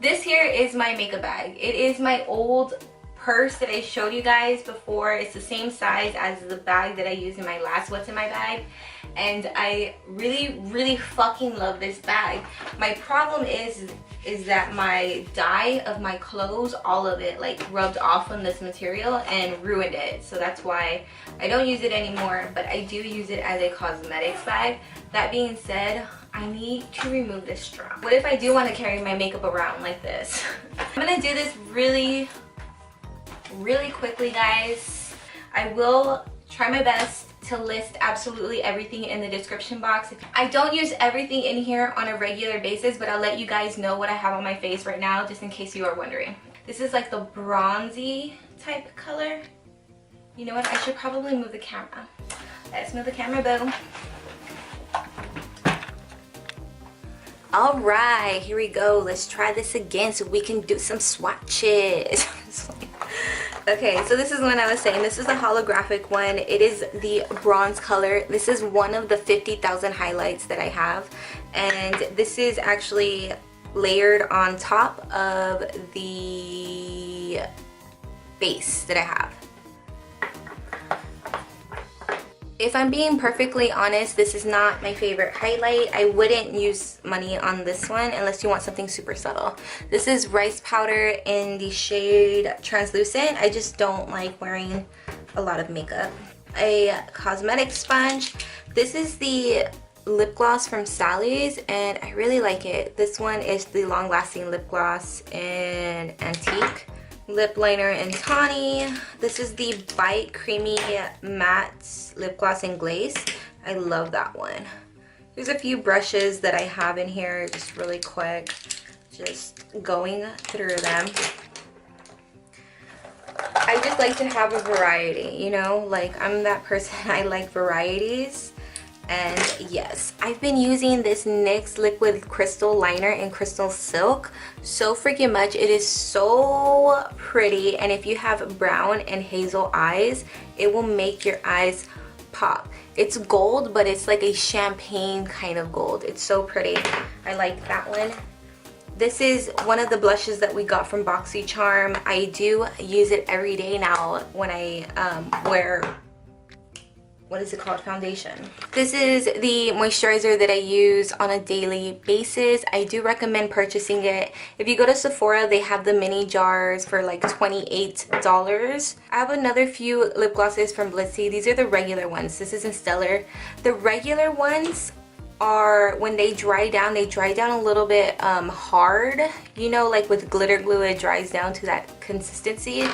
This here is my makeup bag. It is my old purse that I showed you guys before. It's the same size as the bag that I used in my last What's in My Bag, and I really fucking love this bag. My problem is that my dye of my clothes, all of it like rubbed off on this material and ruined it. So that's why I don't use it anymore, but I do use it as a cosmetics bag. That being said, I need to remove this strap. What if I do want to carry my makeup around like this? I'm gonna do this really quickly, guys. I will try my best to list absolutely everything in the description box. I don't use everything in here on a regular basis, but I'll let you guys know what I have on my face right now, just in case you are wondering. This is like the bronzy type color. You know what? I should probably move the camera. Let's move the camera, boo. All right, here we go. Let's try this again so we can do some swatches. Okay, so this is one I was saying. This is a holographic one. It is the bronze color. This is one of the 50,000 highlights that I have. And this is actually layered on top of the base that I have. If I'm being perfectly honest, this is not my favorite highlight. I wouldn't use money on this one unless you want something super subtle. This is rice powder in the shade Translucent. I just don't like wearing a lot of makeup. A cosmetic sponge. This is the lip gloss from Sally's and I really like it. This one is the long lasting lip gloss in Antique. Lip liner in Tawny. This is the Bite Creamy Matte Lip Gloss in Glaze. I love that one. There's a few brushes that I have in here, just really quick. Just going through them. I just like to have a variety, you know? Like, I'm that person, I like varieties. And yes, I've been using this NYX Liquid Crystal Liner in Crystal Silk so freaking much. It is so pretty, and if you have brown and hazel eyes, it will make your eyes pop. It's gold, but it's like a champagne kind of gold. It's so pretty. I like that one. This is one of the blushes that we got from Boxycharm. I do use it every day now when I wear, what is it called, foundation. This is the moisturizer that I use on a daily basis. I do recommend purchasing it. If you go to Sephora, they have the mini jars for like $28. I have another few lip glosses from Blissy. These are the regular ones. This is in Stellar. The regular ones are, when they dry down a little bit hard, you know, like with glitter glue it dries down to that consistency.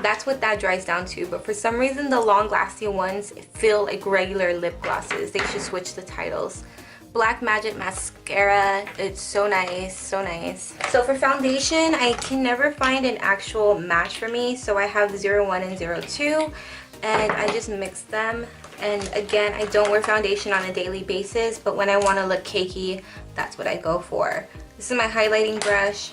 That's what that dries down to, but for some reason the long lasting ones feel like regular lip glosses. They should switch the titles. Black Magic mascara. It's so nice, so nice. So for foundation, I can never find an actual match for me, so I have 01 and 02 and I just mix them. And again, I don't wear foundation on a daily basis, but when I want to look cakey, that's what I go for. This is my highlighting brush.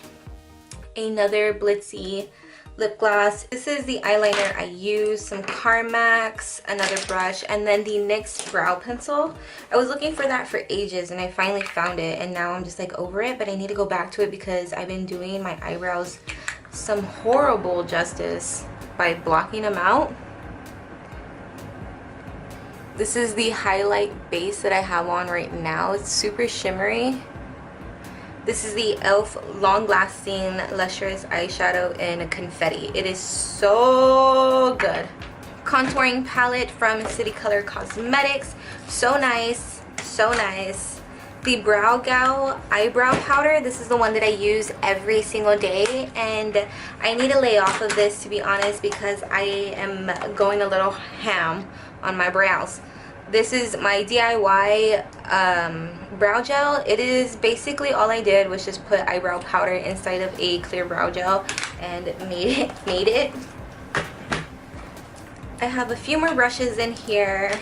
Another Blissy lip gloss. This is the eyeliner I use. Some Carmax, another brush, and then the NYX brow pencil. I was looking for that for ages and I finally found it, and now I'm just like over it, but I need to go back to it because I've been doing my eyebrows some horrible justice by blocking them out. This is the highlight base that I have on right now. It's super shimmery. This is the e.l.f. Long Lasting Lustrous Eyeshadow in Confetti. It is so good. Contouring palette from City Color Cosmetics. So nice, so nice. The Brow Gal eyebrow powder. This is the one that I use every single day, and I need to lay off of this, to be honest, because I am going a little ham on my brows. This is my DIY brow gel. It is basically all I did was just put eyebrow powder inside of a clear brow gel and made it. I have a few more brushes in here.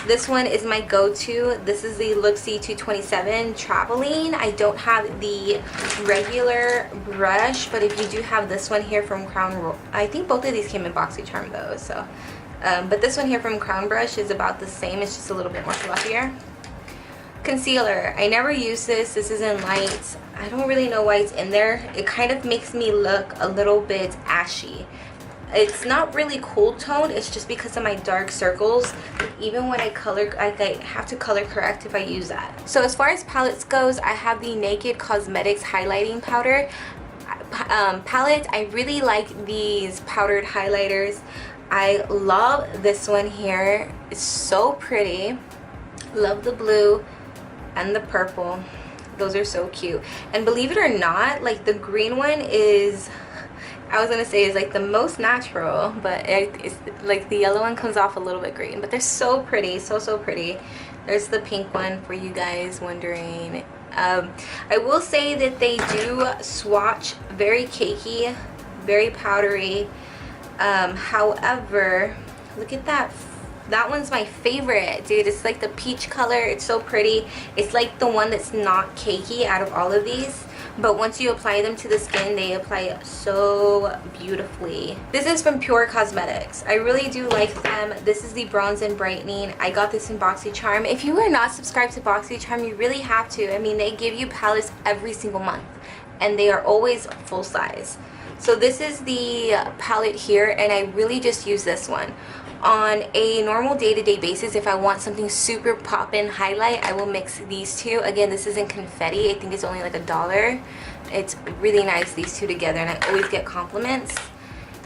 This one is my go-to. This is the Luxie 227 Traveling. I don't have the regular brush, but if you do have this one here from Crown, I think both of these came in Boxycharm though, so. But this one here from Crown Brush is about the same. It's just a little bit more fluffier. Concealer. I never use this. This is in light. I don't really know why it's in there. It kind of makes me look a little bit ashy. It's not really cool tone. It's just because of my dark circles. Even when I color, I have to color correct if I use that. So as far as palettes goes, I have the Naked Cosmetics highlighting powder palette. I really like these powdered highlighters. I love this one here. It's so pretty. Love the blue and the purple. Those are so cute. And believe it or not, like the green one is, I was gonna say, is like the most natural, but it's like the yellow one comes off a little bit green, but they're so pretty, so pretty. There's the pink one for you guys wondering. I will say that they do swatch very cakey, very powdery. However, look at that. That one's my favorite, dude. It's like the peach color. It's so pretty. It's like the one that's not cakey out of all of these. But once you apply them to the skin, they apply so beautifully. This is from Pure Cosmetics. I really do like them. This is the Bronze and Brightening. I got this in Boxycharm. If you are not subscribed to Boxycharm, you really have to. I mean, they give you palettes every single month, and they are always full size. So this is the palette here, and I really just use this one. On a normal day-to-day basis, if I want something super pop-in highlight, I will mix these two. Again, this is in confetti. I think it's only like $1. It's really nice, these two together, and I always get compliments.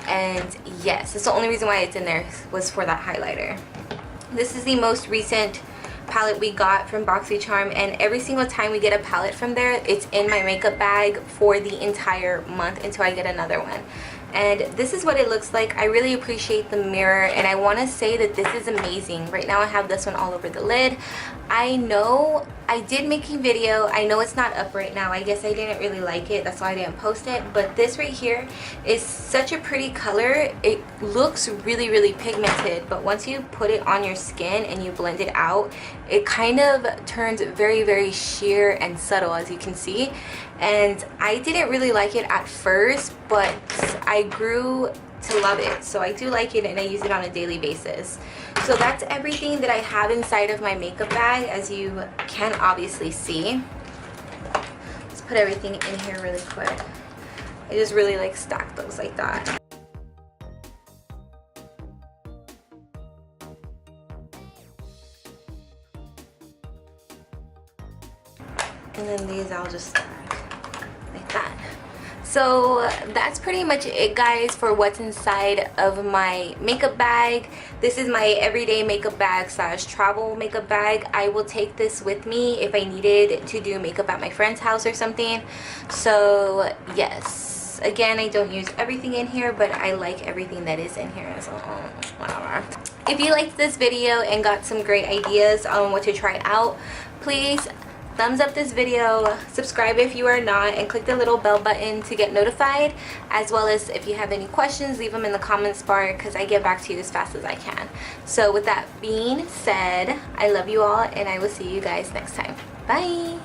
And yes, that's the only reason why it's in there, was for that highlighter. This is the most recent palette we got from Boxycharm, and every single time we get a palette from there, it's in my makeup bag for the entire month until I get another one. And this is what it looks like. I really appreciate the mirror, and I want to say that this is amazing. Right now I have this one all over the lid. I know I did make a video. I know it's not up right now. I guess I didn't really like it. That's why I didn't post it. But this right here is such a pretty color. It looks really pigmented, but once you put it on your skin and you blend it out, it kind of turns very sheer and subtle, as you can see. And I didn't really like it at first, but I grew to love it. So I do like it, and I use it on a daily basis. So that's everything that I have inside of my makeup bag, as you can obviously see. Let's put everything in here really quick. I just really like stack those like that. And then these I'll just stack like that. So that's pretty much it, guys, for what's inside of my makeup bag. This is my everyday makeup bag slash travel makeup bag. I will take this with me if I needed to do makeup at my friend's house or something. So yes, again, I don't use everything in here, but I like everything that is in here, so whatever. If you liked this video and got some great ideas on what to try out, please thumbs up this video, subscribe if you are not, and click the little bell button to get notified. As well as if you have any questions, leave them in the comments bar, because I get back to you as fast as I can. So with that being said, I love you all, and I will see you guys next time. Bye.